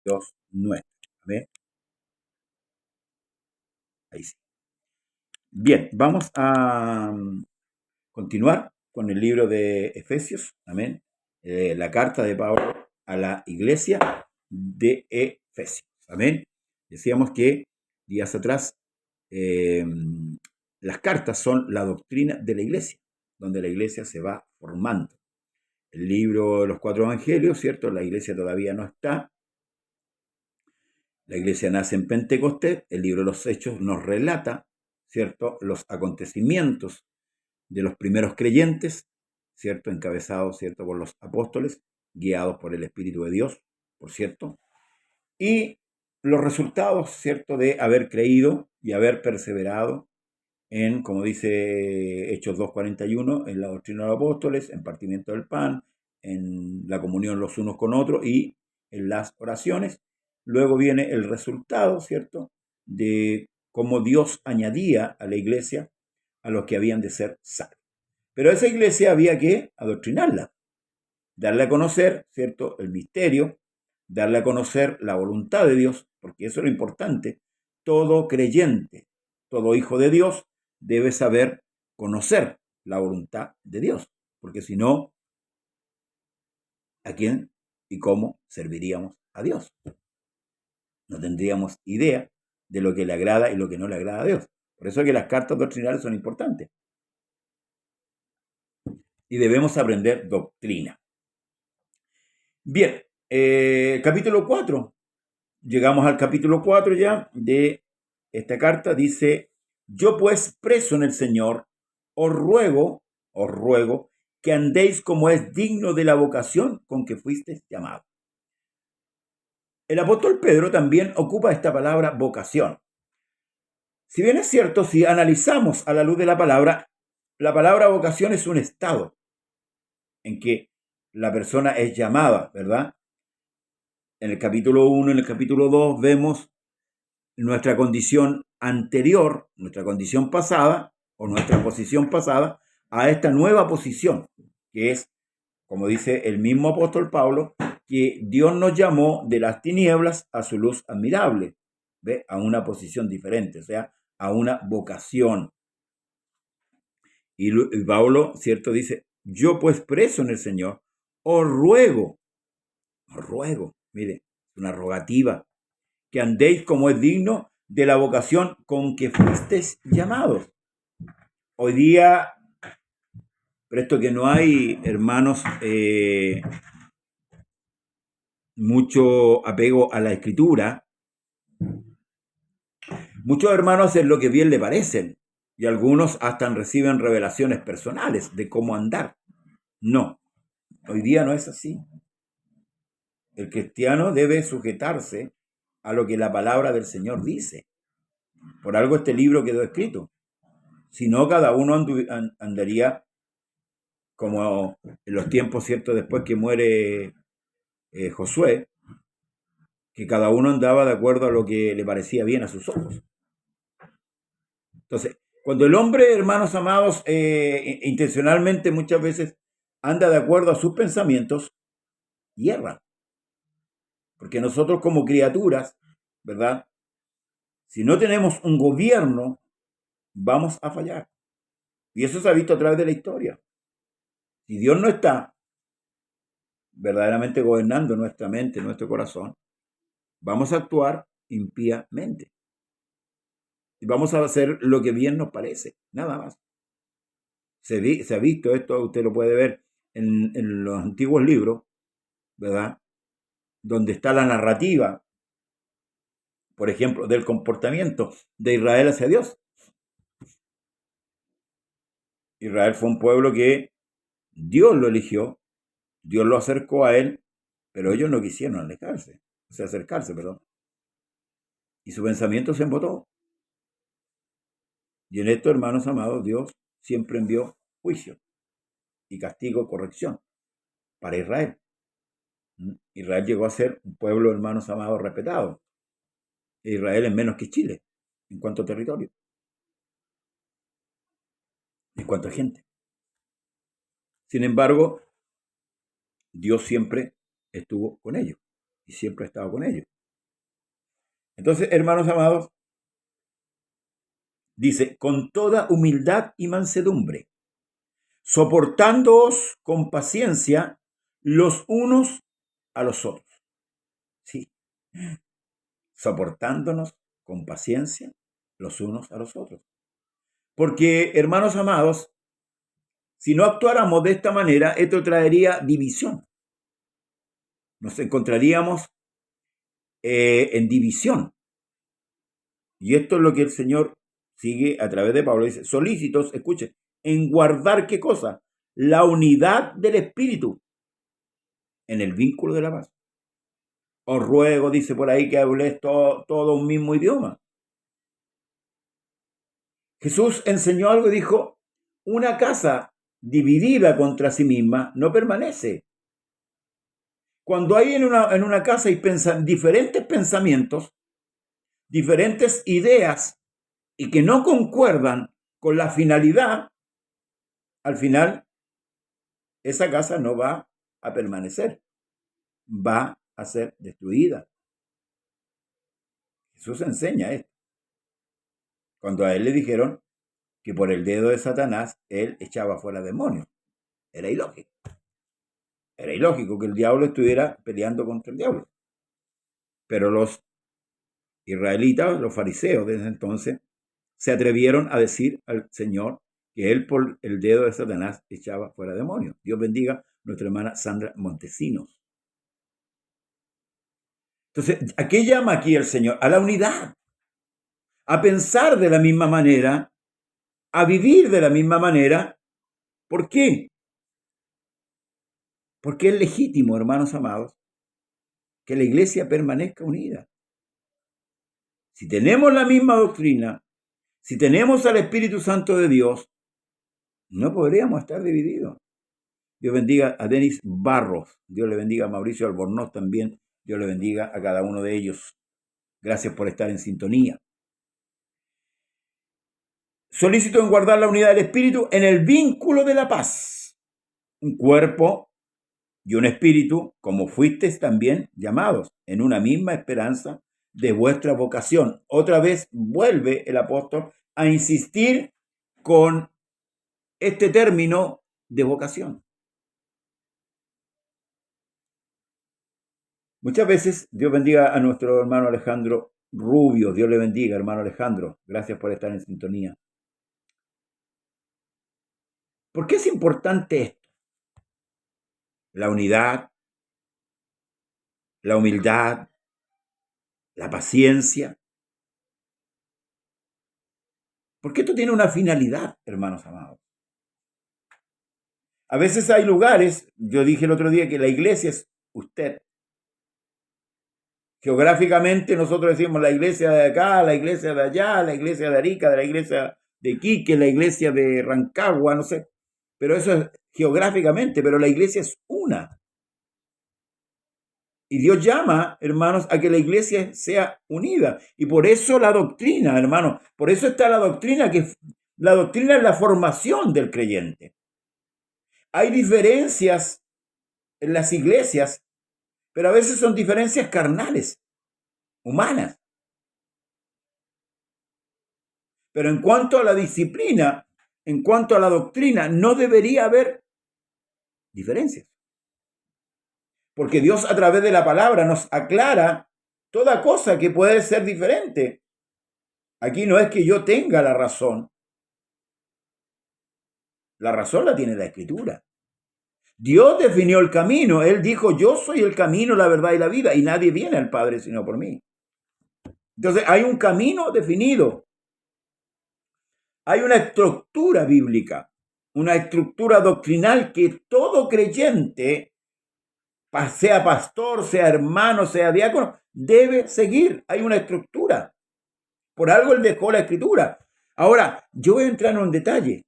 Dios nuestro. Amén. Ahí sí. Bien, vamos a continuar con el libro de Efesios. Amén. La carta de Pablo a la iglesia de Efesios. Amén. Decíamos que días atrás eh, las cartas son la doctrina de la iglesia, donde la iglesia se va formando. El libro de los 4 evangelios, ¿cierto? La iglesia todavía no está. La iglesia nace en Pentecostés. El libro de los Hechos nos relata, ¿cierto?, los acontecimientos de los primeros creyentes, ¿cierto?, encabezados, ¿cierto?, por los apóstoles, guiados por el Espíritu de Dios, por cierto, y los resultados, ¿cierto?, de haber creído y haber perseverado en, como dice Hechos 2:41, en la doctrina de los apóstoles, en partimiento del pan, en la comunión los unos con otros y en las oraciones. Luego viene el resultado, ¿cierto?, de cómo Dios añadía a la iglesia a los que habían de ser salvos. Pero a esa iglesia había que adoctrinarla, darle a conocer, ¿cierto?, el misterio, darle a conocer la voluntad de Dios, porque eso es lo importante. Todo creyente, todo hijo de Dios debe saber conocer la voluntad de Dios, porque si no, ¿a quién y cómo serviríamos a Dios? No tendríamos idea de lo que le agrada y lo que no le agrada a Dios. Por eso es que las cartas doctrinales son importantes. Y debemos aprender doctrina. Bien, capítulo 4. Llegamos al capítulo 4 ya de esta carta. Dice: yo pues, preso en el Señor, os ruego que andéis como es digno de la vocación con que fuisteis llamados. El apóstol Pedro también ocupa esta palabra vocación. Si bien es cierto, si analizamos a la luz de la palabra vocación es un estado en que la persona es llamada, ¿verdad? En el capítulo 1, en el capítulo 2 vemos nuestra condición anterior, nuestra condición pasada o nuestra posición pasada a esta nueva posición, que es, como dice el mismo apóstol Pablo, que Dios nos llamó de las tinieblas a su luz admirable, ¿ve? A una posición diferente, o sea, a una vocación. Y Pablo, ¿cierto? Dice: yo pues, preso en el Señor, os ruego, mire, una rogativa, que andéis como es digno de la vocación con que fuisteis llamados. Hoy día, presto que no hay, hermanos, mucho apego a la escritura, muchos hermanos hacen lo que bien le parecen y algunos hasta reciben revelaciones personales de cómo andar. No, hoy día no es así. El cristiano debe sujetarse a lo que la palabra del Señor dice. Por algo este libro quedó escrito. Si no, cada uno andaría como en los tiempos, ¿cierto?, después que muere Josué, que cada uno andaba de acuerdo a lo que le parecía bien a sus ojos. Entonces, cuando el hombre, hermanos amados, intencionalmente muchas veces anda de acuerdo a sus pensamientos, hierra. Porque nosotros como criaturas, ¿verdad?, si no tenemos un gobierno, vamos a fallar. Y eso se ha visto a través de la historia. Si Dios no está verdaderamente gobernando nuestra mente, nuestro corazón, vamos a actuar impíamente. Y vamos a hacer lo que bien nos parece, nada más. Se ha visto esto, usted lo puede ver en los antiguos libros, ¿verdad?, donde está la narrativa, por ejemplo, del comportamiento de Israel hacia Dios. Israel fue un pueblo que Dios lo eligió, Dios lo acercó a él, pero ellos no quisieron acercarse, perdón. Y su pensamiento se embotó. Y en esto, hermanos amados, Dios siempre envió juicio y castigo, corrección para Israel. Israel llegó a ser un pueblo, hermanos amados, respetado. Israel es menos que Chile en cuanto a territorio, en cuanto a gente. Sin embargo, Dios siempre estuvo con ellos y siempre ha estado con ellos. Entonces, hermanos amados, dice, con toda humildad y mansedumbre, soportándoos con paciencia los unos a los otros. Sí, soportándonos con paciencia los unos a los otros. Porque, hermanos amados, si no actuáramos de esta manera, esto traería división. Nos encontraríamos en división. Y esto es lo que el Señor sigue a través de Pablo. Dice, solícitos, escuchen, en guardar ¿qué cosa? La unidad del Espíritu en el vínculo de la paz. Os ruego, dice por ahí, que habléis todo un mismo idioma. Jesús enseñó algo y dijo, una casa dividida contra sí misma no permanece. Cuando hay en una casa hay diferentes pensamientos, diferentes ideas y que no concuerdan con la finalidad, al final esa casa no va a permanecer, va a ser destruida. Jesús enseña esto. Cuando a él le dijeron que por el dedo de Satanás él echaba fuera demonios. Era ilógico. Era ilógico que el diablo estuviera peleando contra el diablo. Pero los israelitas, los fariseos desde entonces, se atrevieron a decir al Señor que él por el dedo de Satanás echaba fuera demonios. Dios bendiga a nuestra hermana Sandra Montesinos. Entonces, ¿a qué llama aquí el Señor? A la unidad, a pensar de la misma manera, a vivir de la misma manera. ¿Por qué? Porque es legítimo, hermanos amados, que la iglesia permanezca unida. Si tenemos la misma doctrina, si tenemos al Espíritu Santo de Dios, no podríamos estar divididos. Dios bendiga a Denis Barros, Dios le bendiga a Mauricio Albornoz también, Dios le bendiga a cada uno de ellos. Gracias por estar en sintonía. Solícito en guardar la unidad del Espíritu en el vínculo de la paz. Un cuerpo y un espíritu, como fuisteis también llamados, en una misma esperanza de vuestra vocación. Otra vez vuelve el apóstol a insistir con este término de vocación. Muchas veces, Dios bendiga a nuestro hermano Alejandro Rubio, Dios le bendiga, hermano Alejandro, gracias por estar en sintonía. ¿Por qué es importante esto? La unidad, la humildad, la paciencia. Porque esto tiene una finalidad, hermanos amados. A veces hay lugares, yo dije el otro día que la iglesia es usted. Geográficamente nosotros decimos la iglesia de acá, la iglesia de allá, la iglesia de Arica, la iglesia de Iquique, la iglesia de Rancagua, no sé. Pero eso es geográficamente, pero la iglesia es una. Y Dios llama, hermanos, a que la iglesia sea unida. Y por eso la doctrina, hermanos, por eso está la doctrina, que la doctrina es la formación del creyente. Hay diferencias en las iglesias, pero a veces son diferencias carnales, humanas. Pero en cuanto a la disciplina, en cuanto a la doctrina, no debería haber diferencias. Porque Dios a través de la palabra nos aclara toda cosa que puede ser diferente. Aquí no es que yo tenga la razón. La razón la tiene la Escritura. Dios definió el camino. Él dijo, yo soy el camino, la verdad y la vida, y nadie viene al Padre sino por mí. Entonces hay un camino definido. Hay una estructura bíblica, una estructura doctrinal que todo creyente, sea pastor, sea hermano, sea diácono, debe seguir. Hay una estructura. Por algo él dejó la Escritura. Ahora, yo voy a entrar en un detalle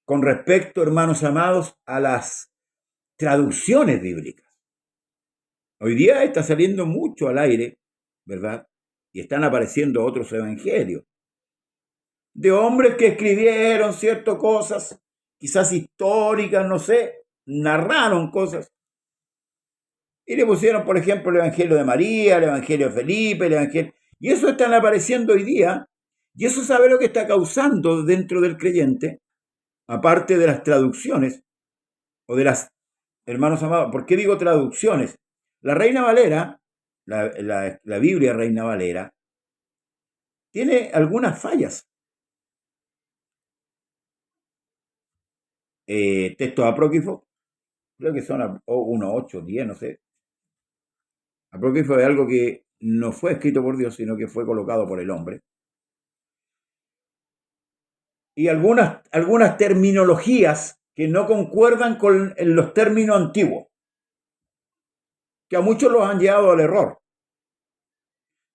con respecto, hermanos amados, a las traducciones bíblicas. Hoy día está saliendo mucho al aire, ¿verdad? Y están apareciendo otros evangelios de hombres que escribieron ciertas cosas, quizás históricas, no sé, narraron cosas. Y le pusieron, por ejemplo, el Evangelio de María, el Evangelio de Felipe, el Evangelio... Y eso están apareciendo hoy día. Y eso sabe lo que está causando dentro del creyente, aparte de las traducciones, o de las, hermanos amados, ¿por qué digo traducciones? La Reina Valera, la Biblia Reina Valera, tiene algunas fallas. Textos apócrifos, creo que son 1, 8, 10, no sé. Apócrifo es algo que no fue escrito por Dios, sino que fue colocado por el hombre. Y algunas terminologías que no concuerdan con los términos antiguos, que a muchos los han llevado al error.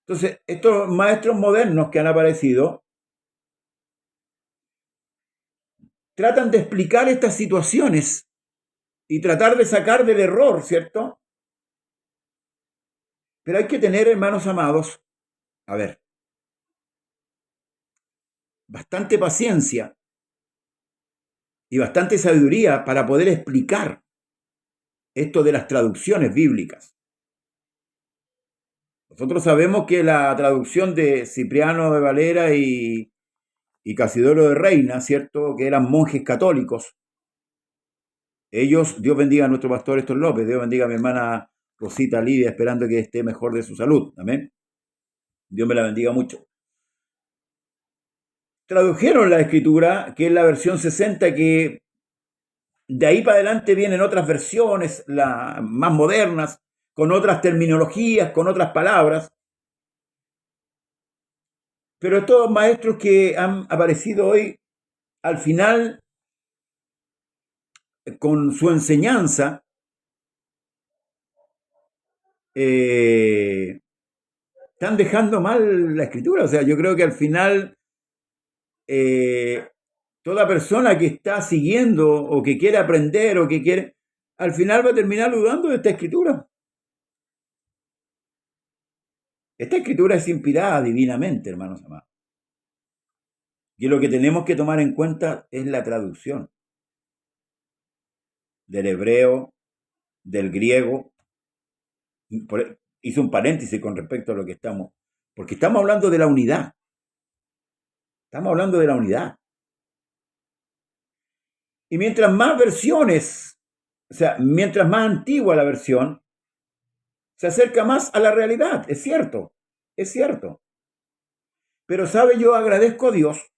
Entonces, estos maestros modernos que han aparecido tratan de explicar estas situaciones y tratar de sacar del error, ¿cierto? Pero hay que tener, hermanos amados, a ver, bastante paciencia y bastante sabiduría para poder explicar esto de las traducciones bíblicas. Nosotros sabemos que la traducción de Cipriano de Valera y Casidoro de Reina, ¿cierto?, que eran monjes católicos, ellos, Dios bendiga a nuestro pastor Héctor López, Dios bendiga a mi hermana Rosita Lidia, esperando que esté mejor de su salud, amén. Dios me la bendiga mucho. Tradujeron la escritura, que es la versión 60, que de ahí para adelante vienen otras versiones, más modernas, con otras terminologías, con otras palabras. Pero estos maestros que han aparecido hoy, al final, con su enseñanza, están dejando mal la escritura. O sea, yo creo que al final toda persona que está siguiendo o que quiere aprender o que quiere, al final va a terminar dudando de esta escritura. Esta escritura es inspirada divinamente, hermanos amados. Y lo que tenemos que tomar en cuenta es la traducción del hebreo, del griego. Hice un paréntesis con respecto a lo que estamos, porque estamos hablando de la unidad. Estamos hablando de la unidad. Y mientras más versiones, o sea, mientras más antigua la versión, se acerca más a la realidad. Es cierto, es cierto. Pero, ¿sabe? Yo agradezco a Dios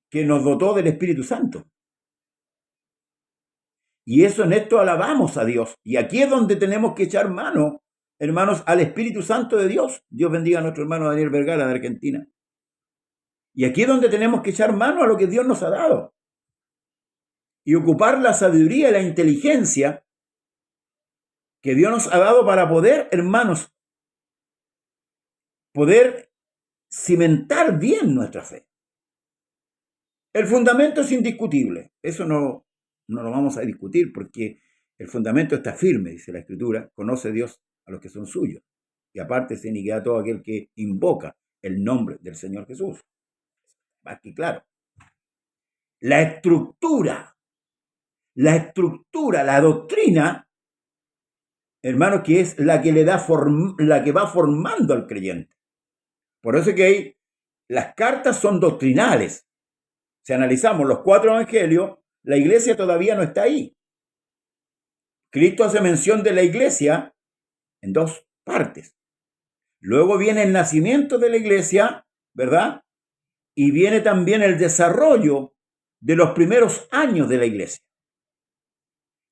que nos dotó del Espíritu Santo. Y eso, en esto alabamos a Dios. Y aquí es donde tenemos que echar mano, hermanos, al Espíritu Santo de Dios. Dios bendiga a nuestro hermano Daniel Vergara de Argentina. Y aquí es donde tenemos que echar mano a lo que Dios nos ha dado. Y ocupar la sabiduría y la inteligencia que Dios nos ha dado para poder, hermanos, poder cimentar bien nuestra fe. El fundamento es indiscutible. Eso no lo vamos a discutir porque el fundamento está firme, dice la Escritura. Conoce Dios a los que son suyos. Y aparte se iniquida todo aquel que invoca el nombre del Señor Jesús. Más que claro. La estructura, la doctrina, hermano, que es la que le da la que va formando al creyente. Por eso es que las cartas son doctrinales. Si analizamos los 4 evangelios, la iglesia todavía no está ahí. Cristo hace mención de la iglesia en 2 partes. Luego viene el nacimiento de la iglesia, ¿verdad? Y viene también el desarrollo de los primeros años de la iglesia.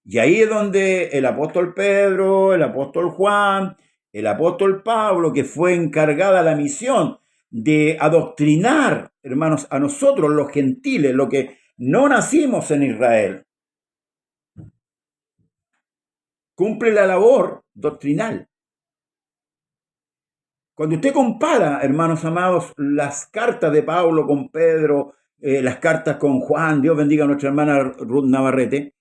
Y ahí es donde el apóstol Pedro, el apóstol Juan, el apóstol Pablo, que fue encargada la misión de adoctrinar, hermanos, a nosotros los gentiles, los que no nacimos en Israel, cumple la labor doctrinal. Cuando usted compara, hermanos amados, las cartas de Pablo con Pedro, las cartas con Juan, Dios bendiga a nuestra hermana Ruth Navarrete,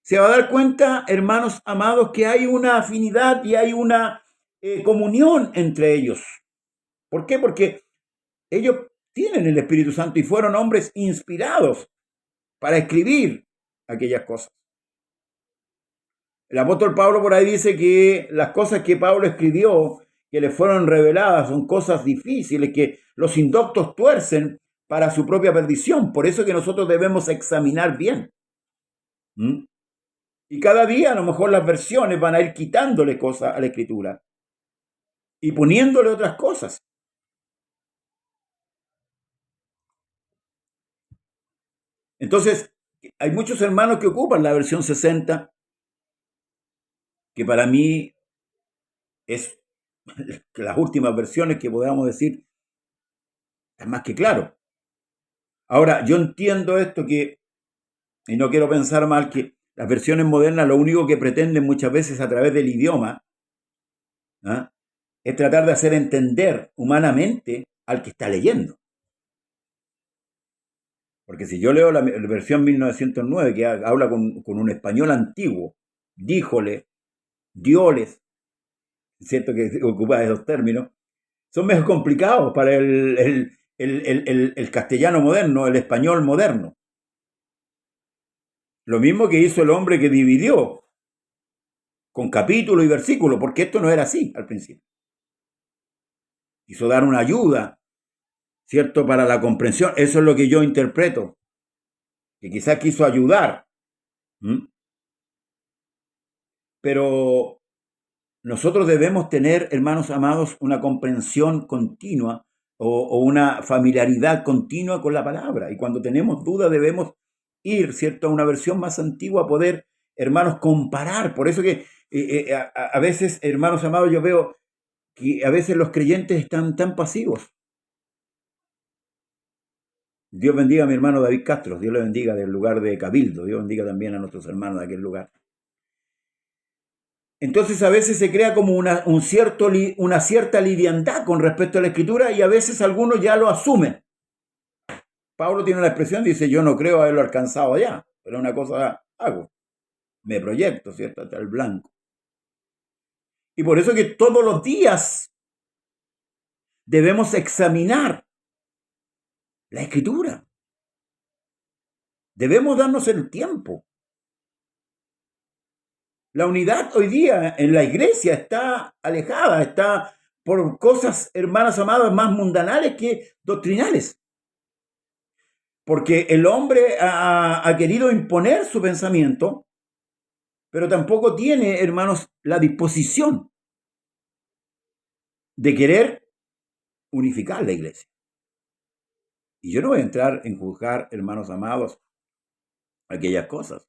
se va a dar cuenta, hermanos amados, que hay una afinidad y hay una comunión entre ellos. ¿Por qué? Porque ellos tienen el Espíritu Santo y fueron hombres inspirados para escribir aquellas cosas. El apóstol Pablo por ahí dice que las cosas que Pablo escribió, que le fueron reveladas, son cosas difíciles que los indoctos tuercen para su propia perdición. Por eso que nosotros debemos examinar bien. ¿Mm? Y cada día a lo mejor las versiones van a ir quitándole cosas a la escritura y poniéndole otras cosas. Entonces, hay muchos hermanos que ocupan la versión 60, que para mí es las últimas versiones que podamos decir, es más que claro. Ahora, yo entiendo esto que, y no quiero pensar mal, que las versiones modernas lo único que pretenden muchas veces a través del idioma, ¿ah?, es tratar de hacer entender humanamente al que está leyendo. Porque si yo leo la versión 1909, que habla con un español antiguo, díjole, dioles, ¿cierto?, que ocupa esos términos, son medio complicados para el castellano moderno, el español moderno. Lo mismo que hizo el hombre que dividió con capítulo y versículo, porque esto no era así al principio. Quiso dar una ayuda, ¿cierto?, para la comprensión. Eso es lo que yo interpreto, que quizás quiso ayudar. Pero nosotros debemos tener, hermanos amados, una comprensión continua o una familiaridad continua con la palabra. Y cuando tenemos dudas debemos ir, ¿cierto?, a una versión más antigua a poder, hermanos, comparar. Por eso que a veces, hermanos amados, yo veo que a veces los creyentes están tan pasivos. Dios bendiga a mi hermano David Castro, Dios le bendiga del lugar de Cabildo, Dios bendiga también a nuestros hermanos de aquel lugar. Entonces a veces se crea como una cierta liviandad con respecto a la escritura y a veces algunos ya lo asumen. Pablo tiene una expresión, dice, yo no creo haberlo alcanzado ya, pero una cosa hago, me proyecto, ¿cierto?, hasta el blanco. Y por eso que todos los días debemos examinar la escritura. Debemos darnos el tiempo. La unidad hoy día en la iglesia está alejada, está por cosas, hermanas amadas, más mundanales que doctrinales. Porque el hombre ha querido imponer su pensamiento, pero tampoco tiene, hermanos, la disposición de querer unificar la iglesia. Y yo no voy a entrar en juzgar, hermanos amados, aquellas cosas.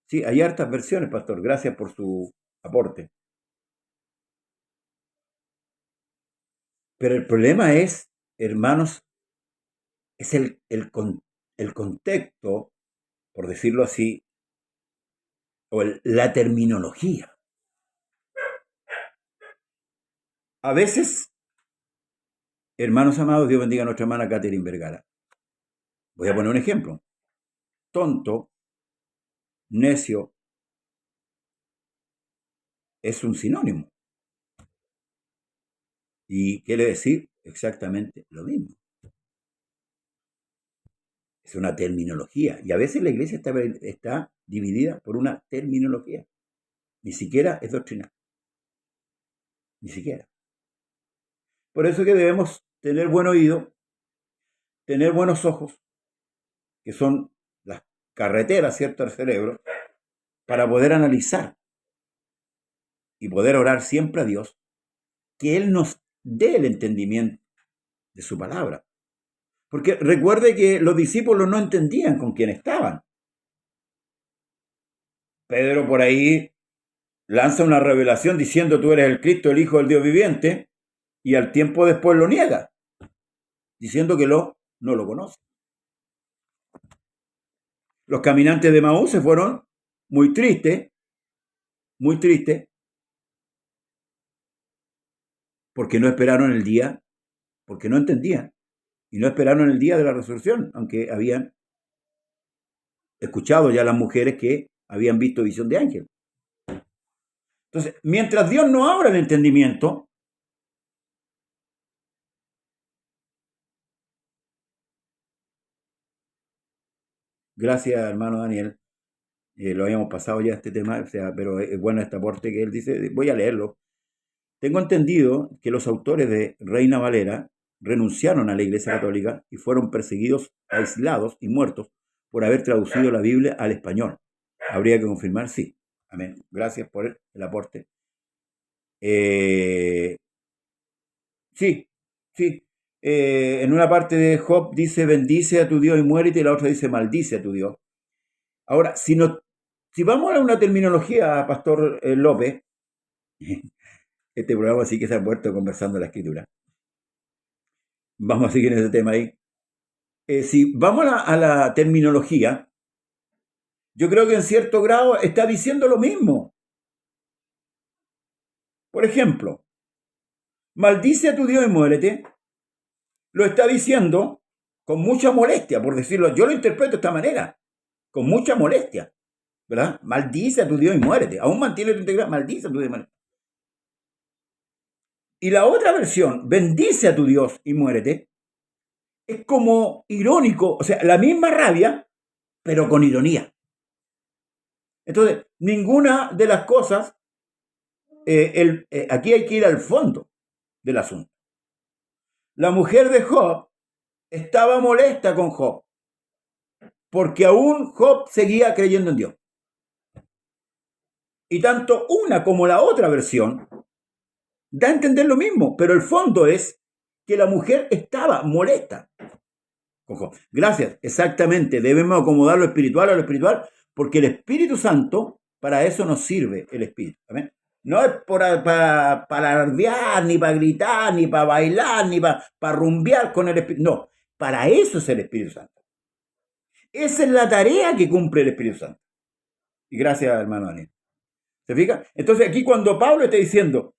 Sí, hay hartas versiones, pastor. Gracias por su aporte. Pero el problema es, hermanos, es el contexto, por decirlo así, o la terminología. A veces, hermanos amados, Dios bendiga a nuestra hermana Catherine Vergara. Voy a poner un ejemplo. Tonto, necio, es un sinónimo. Y quiere decir exactamente lo mismo. Es una terminología. Y a veces la iglesia está dividida por una terminología. Ni siquiera es doctrinal. Ni siquiera. Por eso que debemos tener buen oído, tener buenos ojos, que son las carreteras, ¿cierto?, al cerebro, para poder analizar y poder orar siempre a Dios, que Él nos dé el entendimiento de su palabra. Porque recuerde que los discípulos no entendían con quién estaban. Pedro por ahí lanza una revelación diciendo tú eres el Cristo, el Hijo del Dios viviente, y al tiempo después lo niega, diciendo que no lo conoce. Los caminantes de Maús se fueron muy tristes, porque no esperaron el día, porque no entendían, y no esperaron el día de la resurrección, aunque habían escuchado ya las mujeres que habían visto visión de ángel. Entonces, mientras Dios no abra el entendimiento, Gracias, hermano Daniel. Lo habíamos pasado ya este tema, o sea, pero es bueno este aporte que él dice. Voy a leerlo. Tengo entendido que los autores de Reina Valera renunciaron a la Iglesia Católica y fueron perseguidos, aislados y muertos por haber traducido la Biblia al español. ¿Habría que confirmar? Sí. Amén. Gracias por el aporte. Eh, sí, sí. En una parte de Job dice bendice a tu Dios y muérete, y la otra dice maldice a tu Dios. Ahora, si vamos a una terminología, Pastor López, este programa sí que se ha puesto conversando la escritura. Vamos a seguir en ese tema ahí. Si vamos a la terminología, yo creo que en cierto grado está diciendo lo mismo. Por ejemplo, maldice a tu Dios y muérete, lo está diciendo con mucha molestia, por decirlo. Yo lo interpreto de esta manera, con mucha molestia, ¿verdad? Maldice a tu Dios y muérete. Aún mantiene tu integridad, maldice a tu Dios y muérete. Y la otra versión, bendice a tu Dios y muérete, es como irónico, o sea, la misma rabia, pero con ironía. Entonces, ninguna de las cosas, aquí hay que ir al fondo del asunto. La mujer de Job estaba molesta con Job, porque aún Job seguía creyendo en Dios. Y tanto una como la otra versión da a entender lo mismo, pero el fondo es que la mujer estaba molesta con Job. Gracias, exactamente, debemos acomodar lo espiritual a lo espiritual, porque el Espíritu Santo, para eso nos sirve el Espíritu. ¿Amén? No es para alardear, ni para gritar, ni para bailar, ni para rumbear con el Espíritu. No, para eso es el Espíritu Santo. Esa es la tarea que cumple el Espíritu Santo. Y gracias, hermano Daniel. ¿Se fija? Entonces aquí cuando Pablo está diciendo,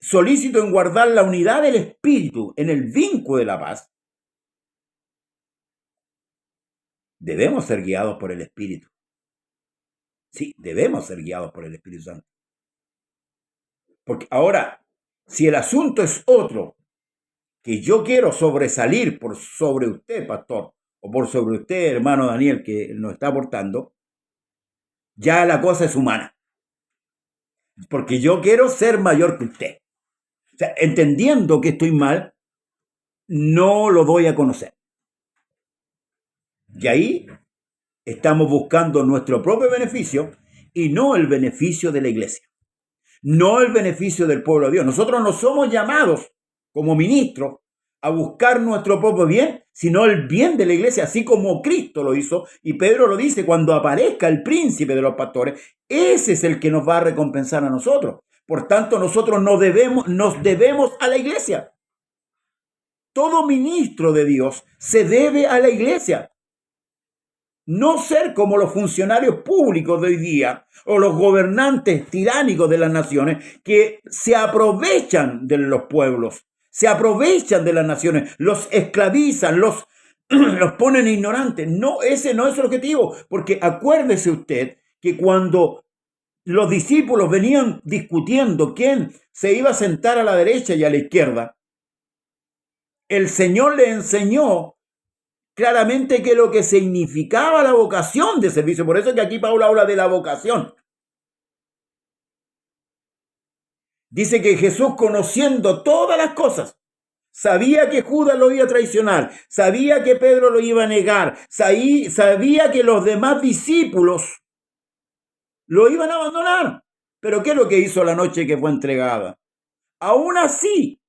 solícito en guardar la unidad del Espíritu en el vínculo de la paz, debemos ser guiados por el Espíritu. Sí, debemos ser guiados por el Espíritu Santo. Porque ahora, si el asunto es otro, que yo quiero sobresalir por sobre usted, pastor, o por sobre usted, hermano Daniel, que nos está aportando, ya la cosa es humana. Porque yo quiero ser mayor que usted. O sea, entendiendo que estoy mal, no lo voy a conocer. Y ahí estamos buscando nuestro propio beneficio y no el beneficio de la iglesia, no el beneficio del pueblo de Dios. Nosotros no somos llamados como ministros a buscar nuestro propio bien, sino el bien de la iglesia, así como Cristo lo hizo, y Pedro lo dice, cuando aparezca el príncipe de los pastores, ese es el que nos va a recompensar a nosotros. Por tanto, nosotros nos debemos a la iglesia. Todo ministro de Dios se debe a la iglesia. No ser como los funcionarios públicos de hoy día o los gobernantes tiránicos de las naciones que se aprovechan de los pueblos, se aprovechan de las naciones, los esclavizan, los ponen ignorantes. No, ese no es el objetivo, porque acuérdese usted que cuando los discípulos venían discutiendo quién se iba a sentar a la derecha y a la izquierda, el Señor le enseñó claramente que lo que significaba la vocación de servicio. Por eso es que aquí Pablo habla de la vocación. Dice que Jesús, conociendo todas las cosas, sabía que Judas lo iba a traicionar, sabía que Pedro lo iba a negar, sabía que los demás discípulos lo iban a abandonar. Pero ¿qué es lo que hizo la noche que fue entregada? Aún así,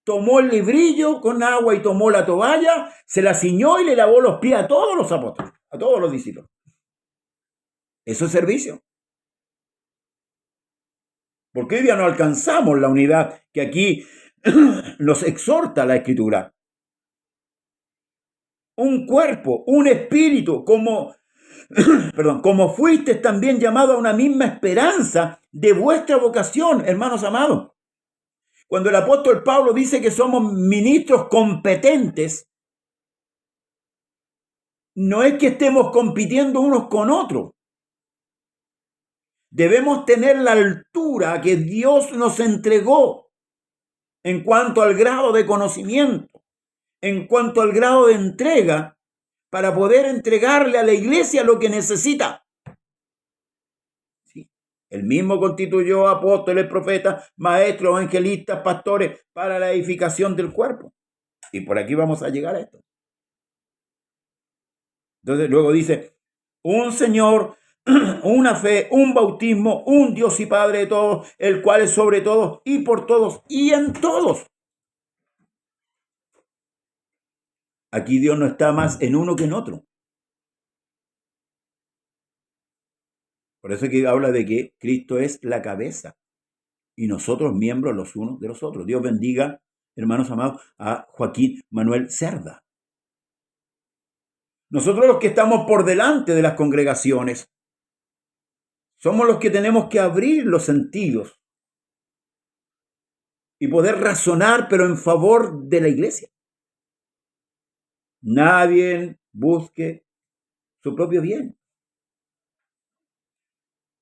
tomó el librillo con agua y tomó la toalla, se la ciñó y le lavó los pies a todos los apóstoles, a todos los discípulos. Eso es servicio. Porque hoy día no alcanzamos la unidad que aquí nos exhorta la Escritura. Un cuerpo, un espíritu, como fuisteis también llamados a una misma esperanza de vuestra vocación, hermanos amados. Cuando el apóstol Pablo dice que somos ministros competentes, no es que estemos compitiendo unos con otros. Debemos tener la altura que Dios nos entregó en cuanto al grado de conocimiento, en cuanto al grado de entrega, para poder entregarle a la iglesia lo que necesita. Sí. Él mismo constituyó apóstoles, profetas, maestros, evangelistas, pastores para la edificación del cuerpo. Y por aquí vamos a llegar a esto. Entonces luego dice, un Señor, una fe, un bautismo, un Dios y Padre de todos, el cual es sobre todos y por todos y en todos. Aquí Dios no está más en uno que en otro. Por eso que habla de que Cristo es la cabeza y nosotros miembros los unos de los otros. Dios bendiga, hermanos amados, a Joaquín Manuel Cerda. Nosotros los que estamos por delante de las congregaciones somos los que tenemos que abrir los sentidos y poder razonar, pero en favor de la iglesia. Nadie busque su propio bien.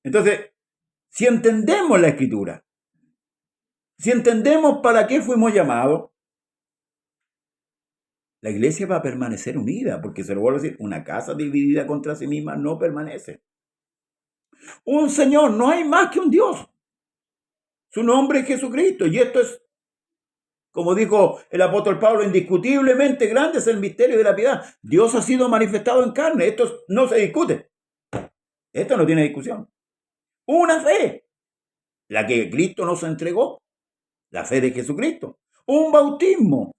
Entonces, si entendemos la Escritura, si entendemos para qué fuimos llamados, la iglesia va a permanecer unida, porque se lo vuelvo a decir, una casa dividida contra sí misma no permanece. Un Señor, no hay más que un Dios. Su nombre es Jesucristo, y esto es, como dijo el apóstol Pablo, indiscutiblemente grande es el misterio de la piedad. Dios ha sido manifestado en carne, esto no se discute. Esto no tiene discusión. Una fe, la que Cristo nos entregó, la fe de Jesucristo. Un bautismo,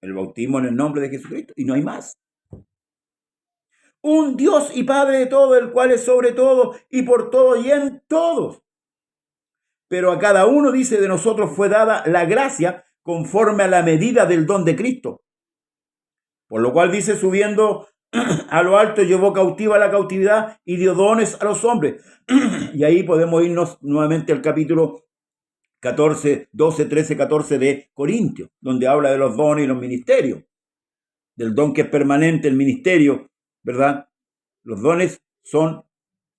el bautismo en el nombre de Jesucristo, y no hay más. Un Dios y Padre de todo, el cual es sobre todo y por todo y en todos. Pero a cada uno, dice, de nosotros fue dada la gracia conforme a la medida del don de Cristo. Por lo cual dice, subiendo a lo alto, llevó cautiva la cautividad y dio dones a los hombres. Y ahí podemos irnos nuevamente al capítulo 14, 12, 13, 14 de Corintios, donde habla de los dones y los ministerios. Del don que es permanente, el ministerio, ¿verdad? Los dones son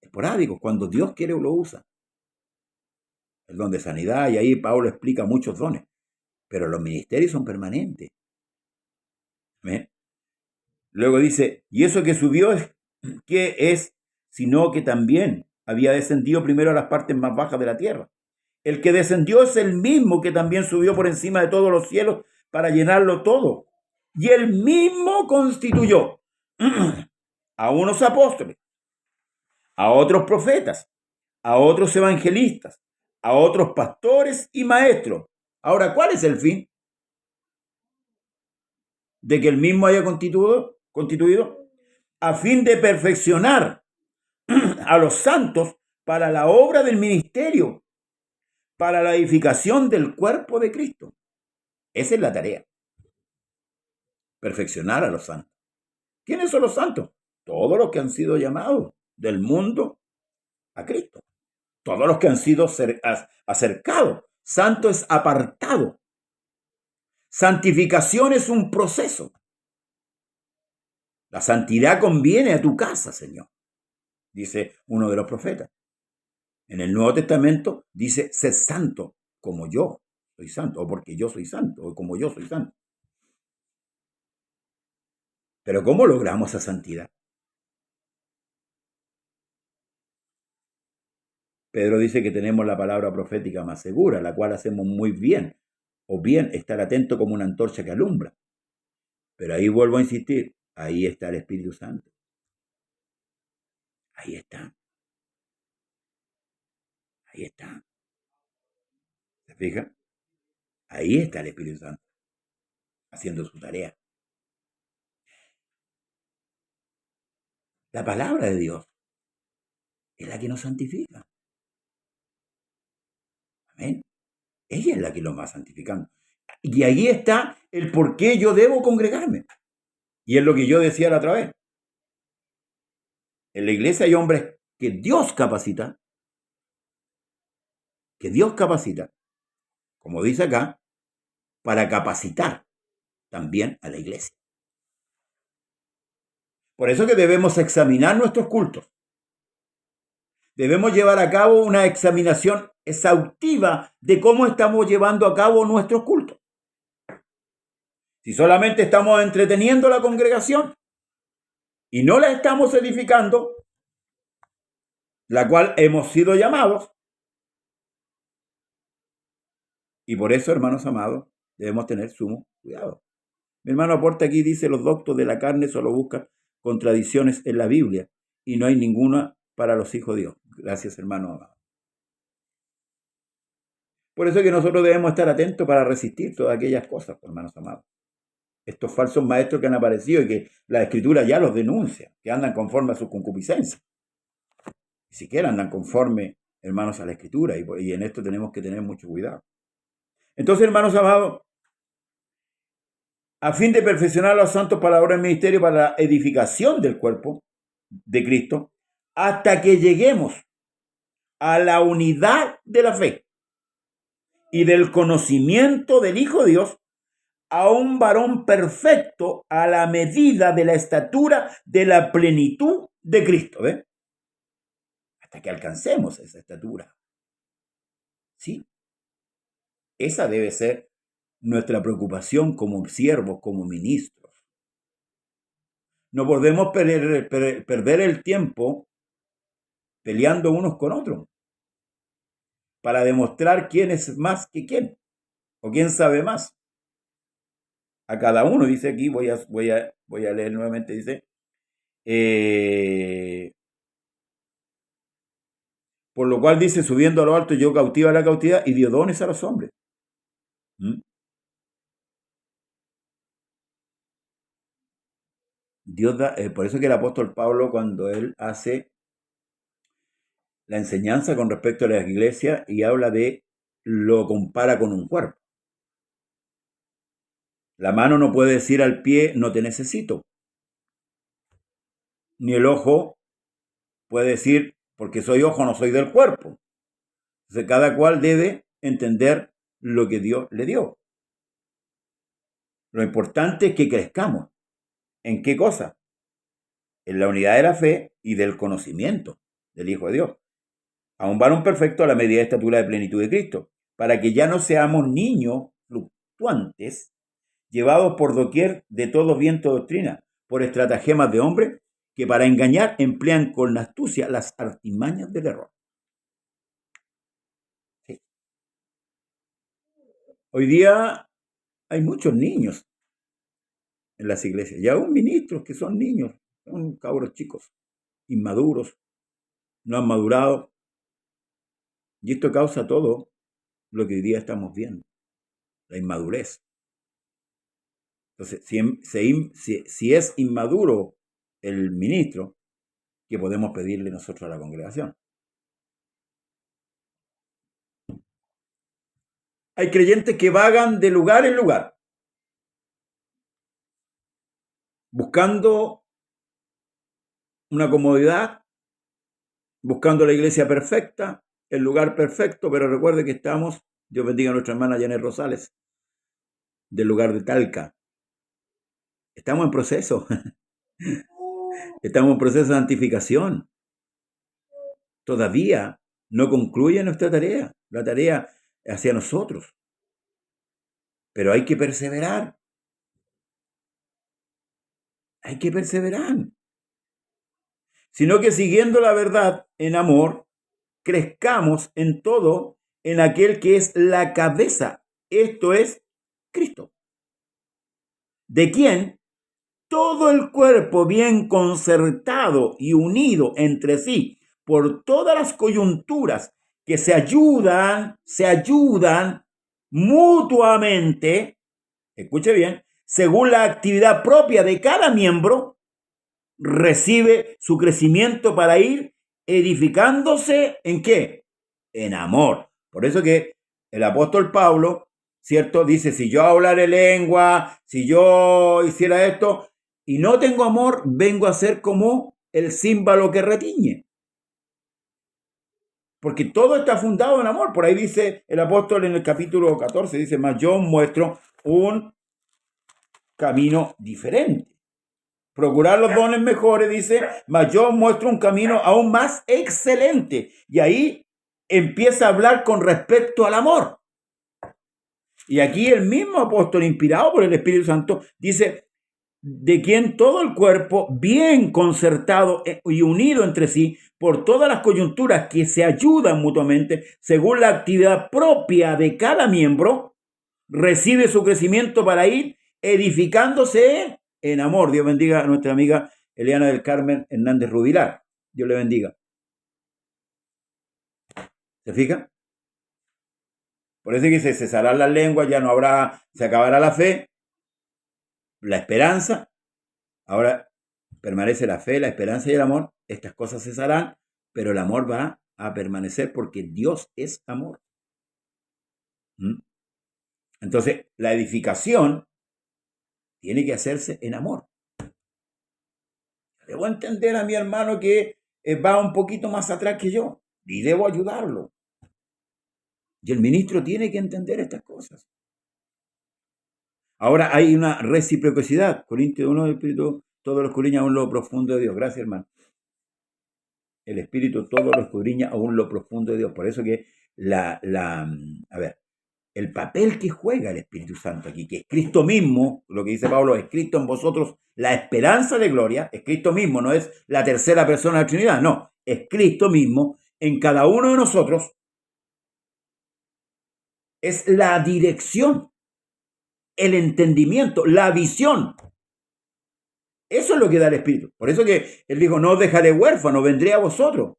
esporádicos, cuando Dios quiere lo usa. El don de sanidad, y ahí Pablo explica muchos dones, pero los ministerios son permanentes. ¿Ven? Luego dice, y eso que subió es, ¿qué es? Sino que también había descendido primero a las partes más bajas de la tierra. El que descendió es el mismo que también subió por encima de todos los cielos para llenarlo todo. Y él mismo constituyó a unos apóstoles, a otros profetas, a otros evangelistas, a otros pastores y maestros. Ahora, ¿cuál es el fin? De que él mismo haya constituido a fin de perfeccionar a los santos para la obra del ministerio, para la edificación del cuerpo de Cristo. Esa es la tarea. Perfeccionar a los santos. ¿Quiénes son los santos? Todos los que han sido llamados del mundo a Cristo. Todos los que han sido acercados. Santo es apartado. Santificación es un proceso. La santidad conviene a tu casa, Señor, dice uno de los profetas. En el Nuevo Testamento dice, sé santo como yo soy santo, o porque yo soy santo, o como yo soy santo. Pero ¿cómo logramos esa santidad? Pedro dice que tenemos la palabra profética más segura, la cual hacemos muy bien, o bien estar atento como una antorcha que alumbra. Pero ahí vuelvo a insistir, ahí está el Espíritu Santo. Ahí está. Ahí está. ¿Se fija? Ahí está el Espíritu Santo, haciendo su tarea. La palabra de Dios es la que nos santifica. Amén. Ella es la que nos va santificando. Y ahí está el por qué yo debo congregarme. Y es lo que yo decía la otra vez. En la iglesia hay hombres que Dios capacita, como dice acá, para capacitar también a la iglesia. Por eso que debemos examinar nuestros cultos. Debemos llevar a cabo una examinación exhaustiva de cómo estamos llevando a cabo nuestros cultos. Si solamente estamos entreteniendo a la congregación, y no la estamos edificando, la cual hemos sido llamados. Y por eso, hermanos amados, debemos tener sumo cuidado. Mi hermano aporta aquí, dice, los doctos de la carne solo buscan contradicciones en la Biblia y no hay ninguna para los hijos de Dios. Gracias, hermano amado. Por eso es que nosotros debemos estar atentos para resistir todas aquellas cosas, hermanos amados. Estos falsos maestros que han aparecido y que la Escritura ya los denuncia, que andan conforme a sus concupiscencias. Ni siquiera andan conforme, hermanos, a la Escritura, y en esto tenemos que tener mucho cuidado. Entonces, hermanos amados, a fin de perfeccionar a los santos para la obra del ministerio, para la edificación del cuerpo de Cristo, hasta que lleguemos a la unidad de la fe y del conocimiento del Hijo de Dios, a un varón perfecto a la medida de la estatura de la plenitud de Cristo. ¿Ve? Hasta que alcancemos esa estatura. ¿Sí? Esa debe ser nuestra preocupación como siervos, como ministros. No podemos perder el tiempo peleando unos con otros para demostrar quién es más que quién o quién sabe más. A cada uno, dice aquí, voy a leer nuevamente, dice, por lo cual dice, subiendo a lo alto, yo cautiva la cautividad y dio dones a los hombres. Dios da, por eso que el apóstol Pablo, cuando él hace la enseñanza con respecto a la iglesia y habla lo compara con un cuerpo. La mano no puede decir al pie, no te necesito. Ni el ojo puede decir, porque soy ojo, no soy del cuerpo. Entonces cada cual debe entender lo que Dios le dio. Lo importante es que crezcamos. ¿En qué cosa? En la unidad de la fe y del conocimiento del Hijo de Dios. A un varón perfecto a la medida de estatura de plenitud de Cristo, para que ya no seamos niños fluctuantes, llevados por doquier de todo viento de doctrina, por estratagemas de hombres que para engañar emplean con astucia las artimañas del error. Sí. Hoy día hay muchos niños en las iglesias, y aún ministros que son niños, son cabros chicos, inmaduros, no han madurado, y esto causa todo lo que hoy día estamos viendo, la inmadurez. Entonces, si es inmaduro el ministro, ¿qué podemos pedirle nosotros a la congregación? Hay creyentes que vagan de lugar en lugar, buscando una comodidad, buscando la iglesia perfecta, el lugar perfecto, pero recuerde que estamos, Dios bendiga a nuestra hermana Janet Rosales, del lugar de Talca. Estamos en proceso. Estamos en proceso de santificación. Todavía no concluye nuestra tarea, la tarea hacia nosotros. Pero hay que perseverar. Hay que perseverar. Sino que siguiendo la verdad en amor, crezcamos en todo en aquel que es la cabeza. Esto es Cristo. De quien todo el cuerpo bien concertado y unido entre sí por todas las coyunturas que se ayudan mutuamente, escuche bien, según la actividad propia de cada miembro, recibe su crecimiento para ir edificándose ¿en qué? En amor. Por eso que el apóstol Pablo, ¿cierto? Dice, si yo hablaré lengua, si yo hiciera esto, y no tengo amor, vengo a ser como el címbalo que retiñe. Porque todo está fundado en amor. Por ahí dice el apóstol en el capítulo 14, dice, mas yo muestro un camino diferente. Procurar los dones mejores, dice, mas yo muestro un camino aún más excelente. Y ahí empieza a hablar con respecto al amor. Y aquí el mismo apóstol, inspirado por el Espíritu Santo, dice, de quien todo el cuerpo, bien concertado y unido entre sí por todas las coyunturas que se ayudan mutuamente según la actividad propia de cada miembro, recibe su crecimiento para ir edificándose en amor. Dios bendiga a nuestra amiga Eliana del Carmen Hernández Rubilar. Dios le bendiga. ¿Se fija? Por eso que se cesarán las lenguas, ya no habrá, se acabará la fe, la esperanza. Ahora permanece la fe, la esperanza y el amor. Estas cosas cesarán, pero el amor va a permanecer porque Dios es amor. Entonces, la edificación tiene que hacerse en amor. Debo entender a mi hermano que va un poquito más atrás que yo y debo ayudarlo. Y el ministro tiene que entender estas cosas. Ahora hay una reciprocidad. Corintios 1, el Espíritu, todos los escudriña aún lo profundo de Dios. Gracias, hermano. El Espíritu todo lo escudriña aún lo profundo de Dios. Por eso que el papel que juega el Espíritu Santo aquí, que es Cristo mismo, lo que dice Pablo, es Cristo en vosotros, la esperanza de gloria, es Cristo mismo, no es la tercera persona de la Trinidad, no, es Cristo mismo en cada uno de nosotros, es la dirección, el entendimiento, la visión. Eso es lo que da el Espíritu. Por eso que Él dijo, no os dejaré huérfano, vendré a vosotros.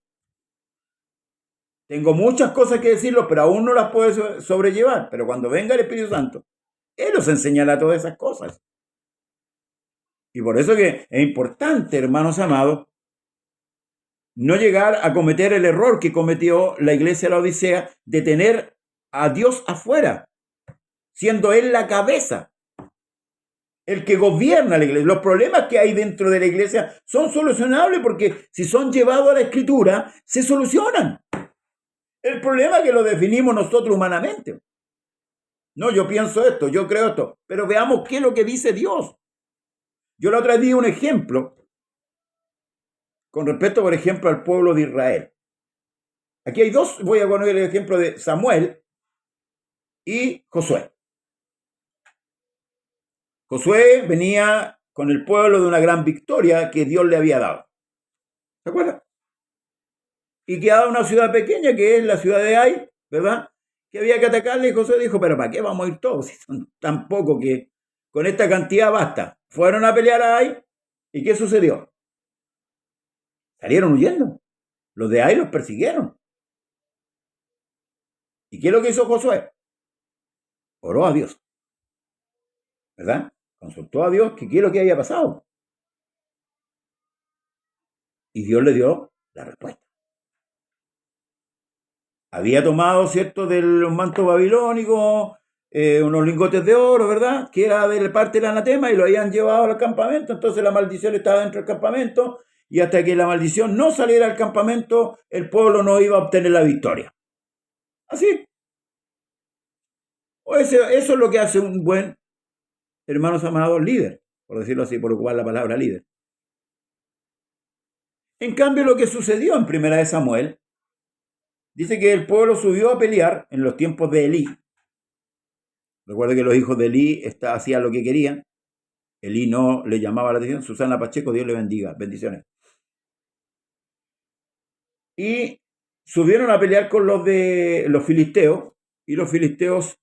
Tengo muchas cosas que decirles, pero aún no las puedo sobrellevar. Pero cuando venga el Espíritu Santo, Él os enseñará todas esas cosas. Y por eso que es importante, hermanos amados, no llegar a cometer el error que cometió la iglesia de la Odisea de tener a Dios afuera, siendo Él la cabeza, el que gobierna la iglesia. Los problemas que hay dentro de la iglesia son solucionables porque si son llevados a la Escritura, se solucionan. El problema es que lo definimos nosotros humanamente. No, yo pienso esto, yo creo esto, pero veamos qué es lo que dice Dios. Yo la otra vez di un ejemplo con respecto, por ejemplo, al pueblo de Israel. Aquí hay dos, voy a poner el ejemplo de Samuel y Josué. Josué venía con el pueblo de una gran victoria que Dios le había dado. ¿Se acuerdan? Y quedaba una ciudad pequeña que es la ciudad de Ai, ¿verdad? Que había que atacarle y Josué dijo, pero ¿para qué vamos a ir todos? Si son tan pocos que con esta cantidad basta. Fueron a pelear a Ai y ¿qué sucedió? Salieron huyendo. Los de Ai los persiguieron. ¿Y qué es lo que hizo Josué? Oró a Dios. ¿Verdad? Consultó a Dios que qué es lo que había pasado. Y Dios le dio la respuesta. Había tomado, ¿cierto?, del manto babilónico, unos lingotes de oro, ¿verdad?, que era de parte del anatema y lo habían llevado al campamento. Entonces la maldición estaba dentro del campamento y hasta que la maldición no saliera del campamento, el pueblo no iba a obtener la victoria. Así. Eso es lo que hace un buen, hermanos amados, líder, por decirlo así, por ocupar la palabra líder. En cambio, lo que sucedió en Primera de Samuel, dice que el pueblo subió a pelear en los tiempos de Elí. Recuerda que los hijos de Elí hacían lo que querían. Elí no le llamaba la atención. Susana Pacheco, Dios le bendiga. Bendiciones. Y subieron a pelear con los de los filisteos. Y los filisteos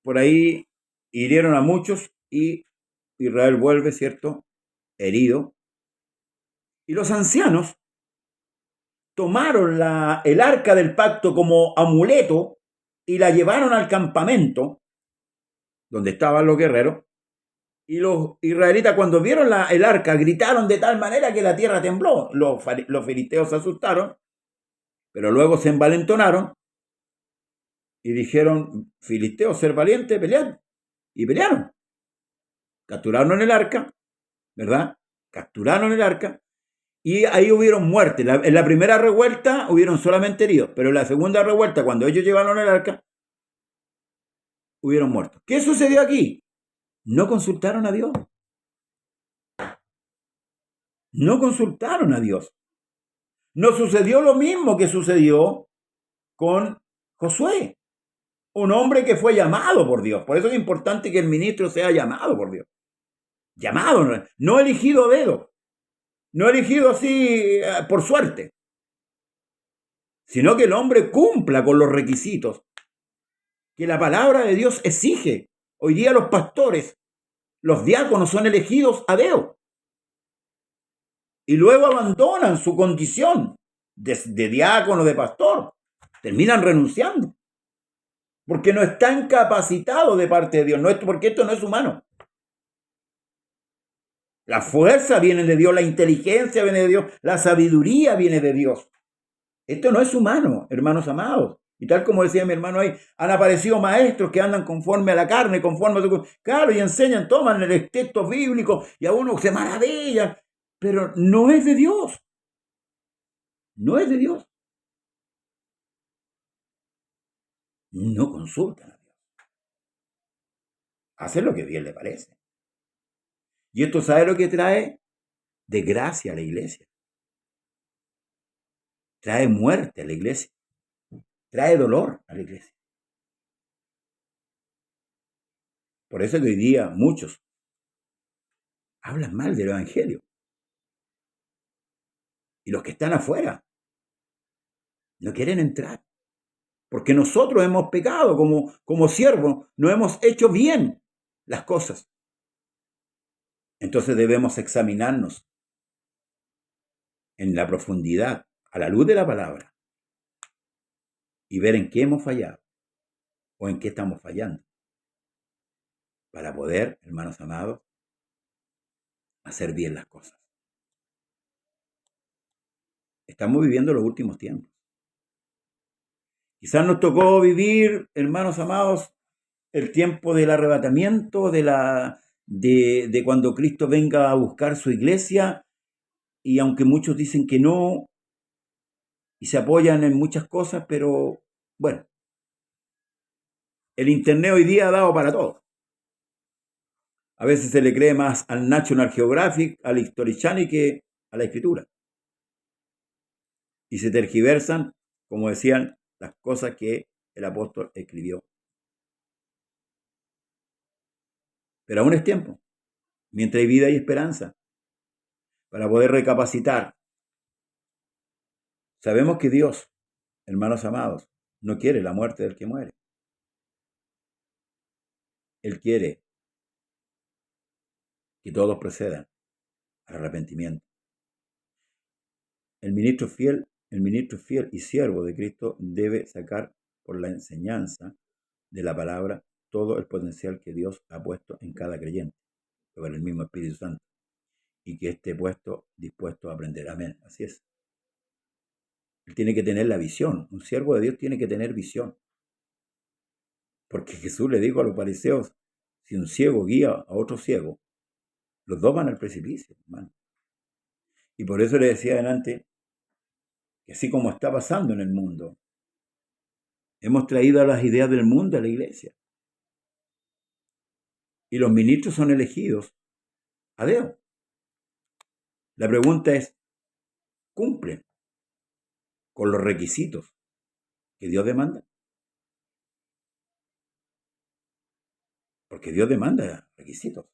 por ahí hirieron a muchos. Y Israel vuelve, ¿cierto?, herido. Y los ancianos tomaron el arca del pacto como amuleto y la llevaron al campamento donde estaban los guerreros, y los israelitas cuando vieron el arca gritaron de tal manera que la tierra tembló. Los filisteos se asustaron, pero luego se envalentonaron y dijeron, filisteos, ser valientes, pelear. Y pelearon. Capturaron el arca, ¿verdad? Capturaron el arca y ahí hubieron muertes. En la primera revuelta hubieron solamente heridos, pero en la segunda revuelta, cuando ellos llevaron el arca, hubieron muertos. ¿Qué sucedió aquí? No consultaron a Dios. No consultaron a Dios. No sucedió lo mismo que sucedió con Josué, un hombre que fue llamado por Dios. Por eso es importante que el ministro sea llamado por Dios. llamado, no elegido a dedo, no elegido así por suerte, sino que el hombre cumpla con los requisitos que la palabra de Dios exige. Hoy día los pastores, los diáconos son elegidos a dedo y luego abandonan su condición de diácono, de pastor, terminan renunciando porque no están capacitados de parte de Dios, no es, porque esto no es humano. La fuerza viene de Dios, la inteligencia viene de Dios, la sabiduría viene de Dios. Esto no es humano, hermanos amados. Y tal como decía mi hermano ahí, han aparecido maestros que andan conforme a la carne, conforme a su... Claro, y enseñan, toman el texto bíblico y a uno se maravilla, pero no es de Dios. No es de Dios. No consultan a Dios. Hacen lo que bien le parece. Y esto, ¿sabe lo que trae? Desgracia a la iglesia. Trae muerte a la iglesia. Trae dolor a la iglesia. Por eso que hoy día muchos hablan mal del evangelio. Y los que están afuera no quieren entrar. Porque nosotros hemos pecado como siervos, no hemos hecho bien las cosas. Entonces debemos examinarnos en la profundidad, a la luz de la palabra, y ver en qué hemos fallado o en qué estamos fallando, para poder, hermanos amados, hacer bien las cosas. Estamos viviendo los últimos tiempos. Quizás nos tocó vivir, hermanos amados, el tiempo del arrebatamiento, de cuando Cristo venga a buscar su iglesia, y aunque muchos dicen que no, y se apoyan en muchas cosas, pero bueno, el Internet hoy día ha dado para todo. A veces se le cree más al National Geographic, al History Channel que a la Escritura. Y se tergiversan, como decían, las cosas que el apóstol escribió. Pero aún es tiempo, mientras hay vida y esperanza, para poder recapacitar. Sabemos que Dios, hermanos amados, no quiere la muerte del que muere. Él quiere que todos procedan al arrepentimiento. El ministro fiel y siervo de Cristo debe sacar por la enseñanza de la palabra todo el potencial que Dios ha puesto en cada creyente, por el mismo Espíritu Santo, y que esté dispuesto a aprender. Amén. Así es. Él tiene que tener la visión. Un siervo de Dios tiene que tener visión. Porque Jesús le dijo a los fariseos, si un ciego guía a otro ciego, los dos van al precipicio, hermano. Y por eso le decía adelante, que así como está pasando en el mundo, hemos traído las ideas del mundo a la iglesia. Y los ministros son elegidos a dedo. La pregunta es, ¿cumplen con los requisitos que Dios demanda? Porque Dios demanda requisitos.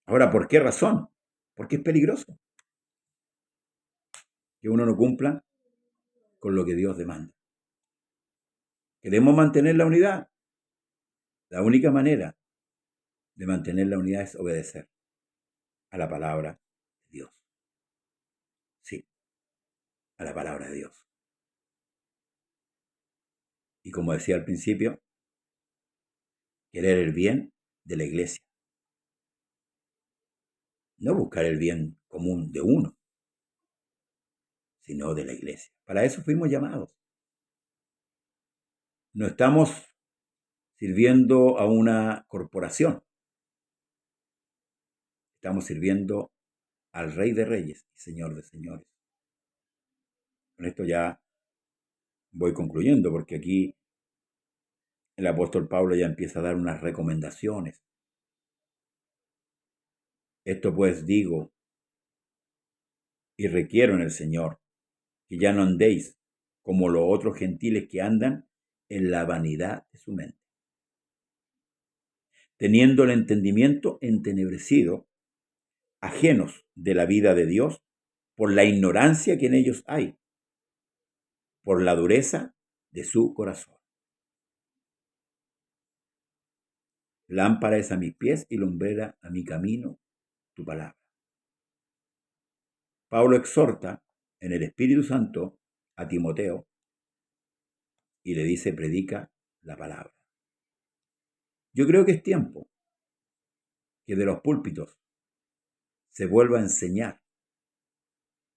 Ahora, ¿por qué razón? Porque es peligroso que uno no cumpla con lo que Dios demanda. ¿Queremos mantener la unidad? La única manera de mantener la unidad es obedecer a la palabra de Dios. Sí, a la palabra de Dios. Y como decía al principio, querer el bien de la iglesia. No buscar el bien común de uno, sino de la iglesia. Para eso fuimos llamados. No estamos sirviendo a una corporación. Estamos sirviendo al Rey de Reyes y Señor de Señores. Con esto ya voy concluyendo, porque aquí el apóstol Pablo ya empieza a dar unas recomendaciones. Esto pues digo y requiero en el Señor, que ya no andéis como los otros gentiles que andan en la vanidad de su mente, teniendo el entendimiento entenebrecido, ajenos de la vida de Dios, por la ignorancia que en ellos hay, por la dureza de su corazón. Lámpara es a mis pies y lumbrera a mi camino tu palabra. Pablo exhorta en el Espíritu Santo a Timoteo y le dice, predica la palabra. Yo creo que es tiempo que de los púlpitos se vuelva a enseñar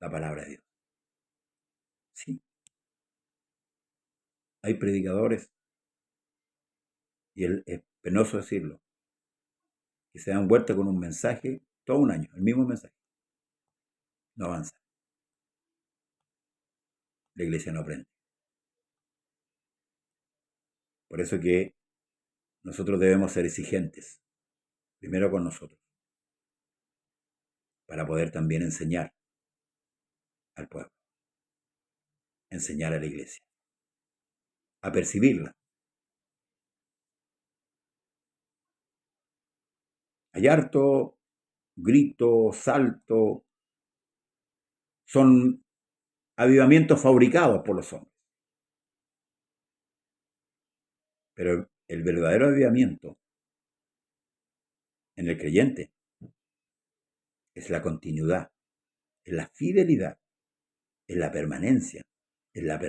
la palabra de Dios. Sí. Hay predicadores, y es penoso decirlo, que se dan vuelta con un mensaje todo un año, el mismo mensaje. No avanza. La iglesia no aprende. Por eso que nosotros debemos ser exigentes, primero con nosotros, para poder también enseñar al pueblo, enseñar a la iglesia, a percibirla. Hay harto grito, salto, son avivamientos fabricados por los hombres. Pero el verdadero avivamiento en el creyente es la continuidad, es la fidelidad, es la permanencia, es la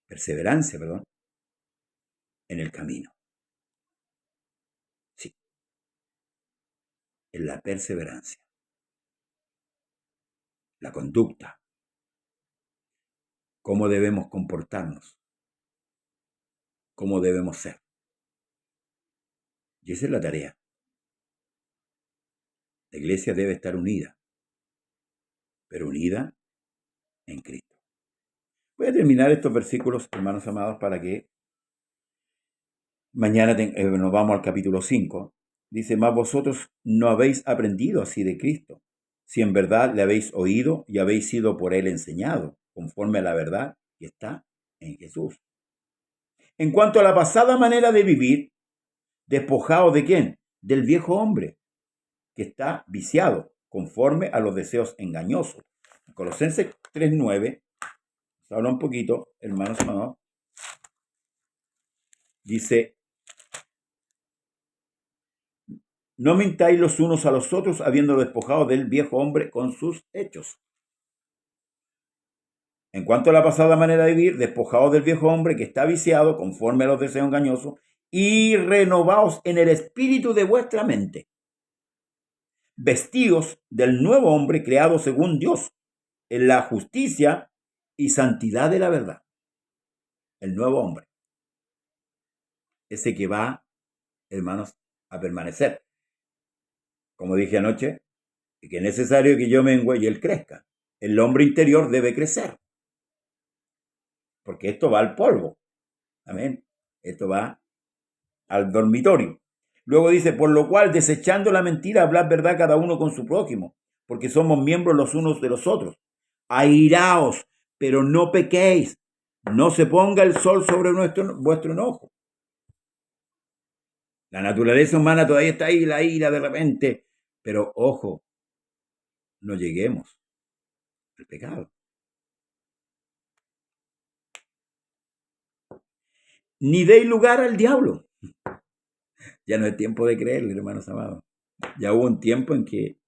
perseverancia, en el camino. Sí, es la perseverancia, la conducta, cómo debemos comportarnos, cómo debemos ser. Y esa es la tarea. La iglesia debe estar unida, pero unida en Cristo. Voy a terminar estos versículos, hermanos amados, para que mañana nos vamos al capítulo 5. Dice, mas vosotros no habéis aprendido así de Cristo, si en verdad le habéis oído y habéis sido por él enseñado, conforme a la verdad que está en Jesús. En cuanto a la pasada manera de vivir, despojados de ¿quién? Del viejo hombre, que está viciado, conforme a los deseos engañosos. Colosenses 3:9, se habla un poquito, hermanos amados, dice, no mintáis los unos a los otros, habiendo despojado del viejo hombre con sus hechos. En cuanto a la pasada manera de vivir, despojados del viejo hombre que está viciado, conforme a los deseos engañosos, y renovaos en el espíritu de vuestra mente, vestidos del nuevo hombre creado según Dios, en la justicia y santidad de la verdad. El nuevo hombre. Ese que va, hermanos, a permanecer. Como dije anoche, que es necesario que yo mengüe y él crezca. El hombre interior debe crecer. Porque esto va al polvo. Amén. Esto va al dormitorio. Luego dice, por lo cual, desechando la mentira, hablad verdad cada uno con su prójimo, porque somos miembros los unos de los otros. Airaos, pero no pequéis. No se ponga el sol sobre vuestro enojo. La naturaleza humana todavía está ahí, la ira de repente. Pero ojo, no lleguemos al pecado. Ni deis lugar al diablo. Ya no es tiempo de creerle, hermanos amados. Ya hubo un tiempo en que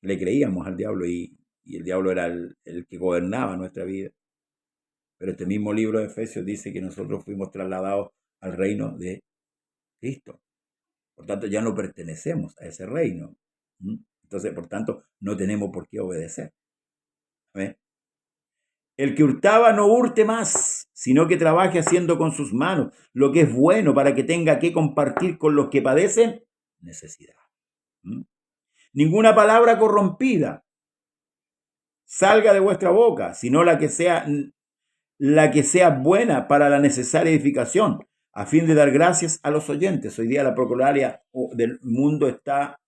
le creíamos al diablo y el diablo era el que gobernaba nuestra vida. Pero este mismo libro de Efesios dice que nosotros fuimos trasladados al reino de Cristo. Por tanto, ya no pertenecemos a ese reino. Entonces, por tanto, no tenemos por qué obedecer. ¿Ven? El que hurtaba no hurte más, sino que trabaje haciendo con sus manos lo que es bueno para que tenga que compartir con los que padecen necesidad. Ninguna palabra corrompida salga de vuestra boca, sino la que sea buena para la necesaria edificación, a fin de dar gracias a los oyentes. Hoy día la procuraria del mundo está,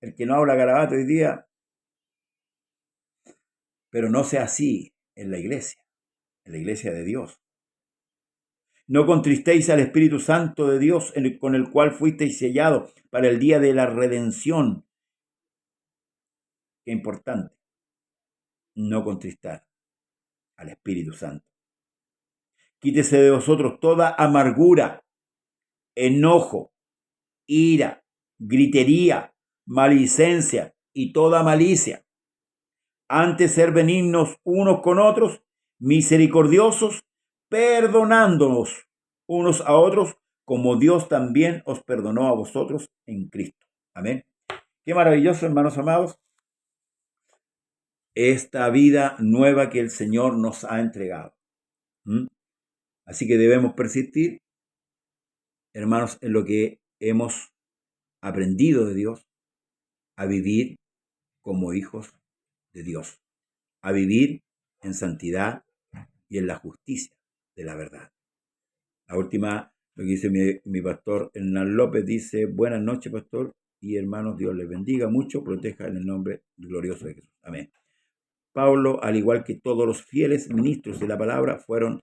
el que no habla garabato hoy día, pero no sea así en la iglesia de Dios. No contristéis al Espíritu Santo de Dios, con el cual fuisteis sellados para el día de la redención. Qué importante, no contristar al Espíritu Santo. Quítese de vosotros toda amargura, enojo, ira, gritería, maledicencia y toda malicia. Antes ser benignos unos con otros, misericordiosos, perdonándonos unos a otros, como Dios también os perdonó a vosotros en Cristo. Amén. Qué maravilloso, hermanos amados, esta vida nueva que el Señor nos ha entregado. Así que debemos persistir, hermanos, en lo que hemos aprendido de Dios, a vivir como hijos de Dios, a vivir en santidad y en la justicia de la verdad. La última, lo que dice mi pastor Hernán López, dice: buenas noches, pastor y hermanos, Dios les bendiga mucho, proteja en el nombre glorioso de Jesús. Amén. Pablo, al igual que todos los fieles ministros de la palabra, fueron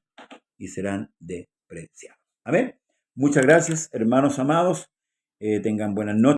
y serán despreciados. Amén. Muchas gracias, hermanos amados. Tengan buenas noches.